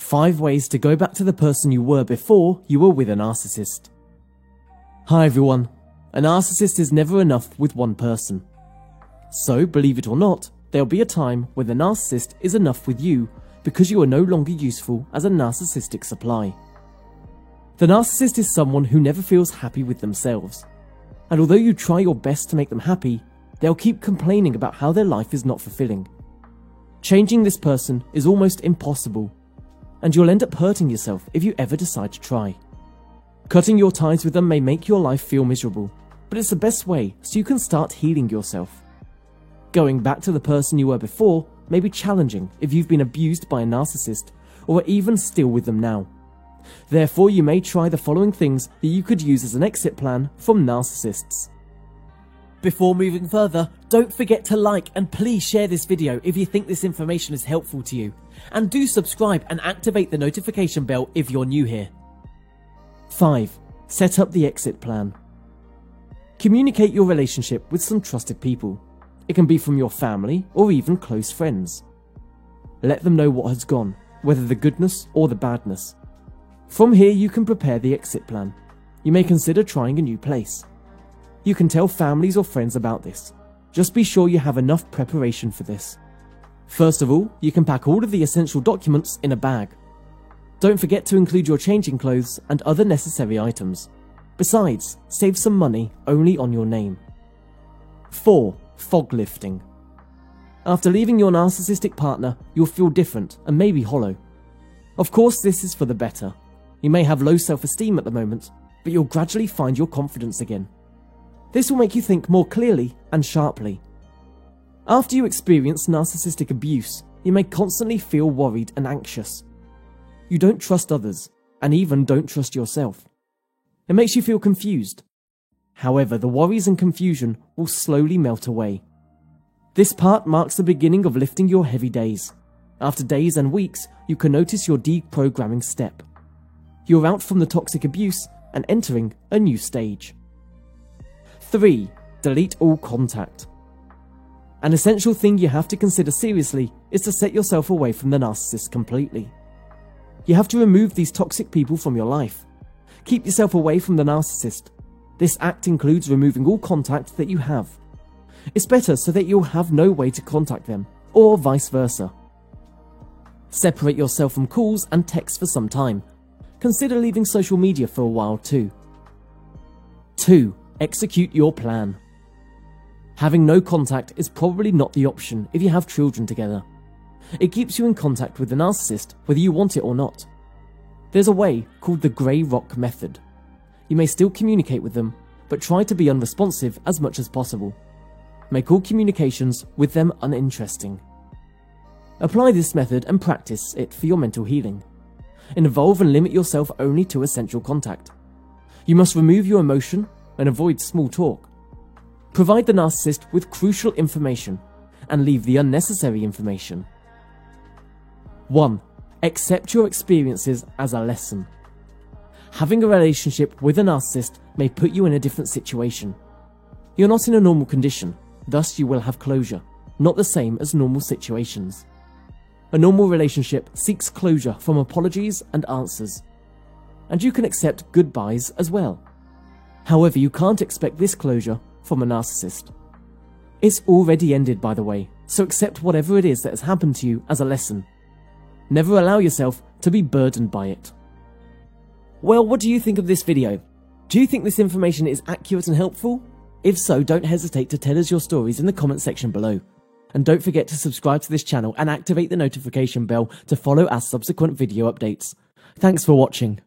5 ways to go back to the person you were before you were with a narcissist. Hi everyone, a narcissist is never enough with one person. So, believe it or not, there'll be a time when the narcissist is enough with you because you are no longer useful as a narcissistic supply. The narcissist is someone who never feels happy with themselves, and although you try your best to make them happy, they'll keep complaining about how their life is not fulfilling. Changing this person is almost impossible, and you'll end up hurting yourself if you ever decide to try. Cutting your ties with them may make your life feel miserable, but it's the best way so you can start healing yourself. Going back to the person you were before may be challenging if you've been abused by a narcissist or are even still with them now. Therefore, you may try the following things that you could use as an exit plan from narcissists. Before moving further, don't forget to like and please share this video if you think this information is helpful to you. And do subscribe and activate the notification bell if you're new here. 5. Set up the exit plan. Communicate your relationship with some trusted people. It can be from your family or even close friends. Let them know what has gone, whether the goodness or the badness. From here you can prepare the exit plan. You may consider trying a new place. You can tell families or friends about this. Just be sure you have enough preparation for this. First of all, you can pack all of the essential documents in a bag. Don't forget to include your changing clothes and other necessary items. Besides, save some money only on your name. 4. Fog lifting. After leaving your narcissistic partner, you'll feel different and maybe hollow. Of course, this is for the better. You may have low self-esteem at the moment, but you'll gradually find your confidence again. This will make you think more clearly and sharply. After you experience narcissistic abuse, you may constantly feel worried and anxious. You don't trust others, and even don't trust yourself. It makes you feel confused. However, the worries and confusion will slowly melt away. This part marks the beginning of lifting your heavy days. After days and weeks, you can notice your deprogramming step. You're out from the toxic abuse and entering a new stage. 3. Delete all contact. An essential thing you have to consider seriously is to set yourself away from the narcissist completely. You have to remove these toxic people from your life. Keep yourself away from the narcissist. This act includes removing all contact that you have. It's better so that you'll have no way to contact them, or vice versa. Separate yourself from calls and texts for some time. Consider leaving social media for a while too. 2. Execute your plan. Having no contact is probably not the option if you have children together. It keeps you in contact with the narcissist whether you want it or not. There's a way called the grey rock method. You may still communicate with them, but try to be unresponsive as much as possible. Make all communications with them uninteresting. Apply this method and practice it for your mental healing. Involve and limit yourself only to essential contact. You must remove your emotion and avoid small talk. Provide the narcissist with crucial information and leave the unnecessary information. 1. Accept your experiences as a lesson. Having a relationship with a narcissist may put you in a different situation. You're not in a normal condition, thus you will have closure, not the same as normal situations. A normal relationship seeks closure from apologies and answers, and you can accept goodbyes as well. However, you can't expect this closure from a narcissist. It's already ended, by the way, so accept whatever it is that has happened to you as a lesson. Never allow yourself to be burdened by it. Well, what do you think of this video? Do you think this information is accurate and helpful? If so, don't hesitate to tell us your stories in the comment section below. And don't forget to subscribe to this channel and activate the notification bell to follow our subsequent video updates. Thanks for watching.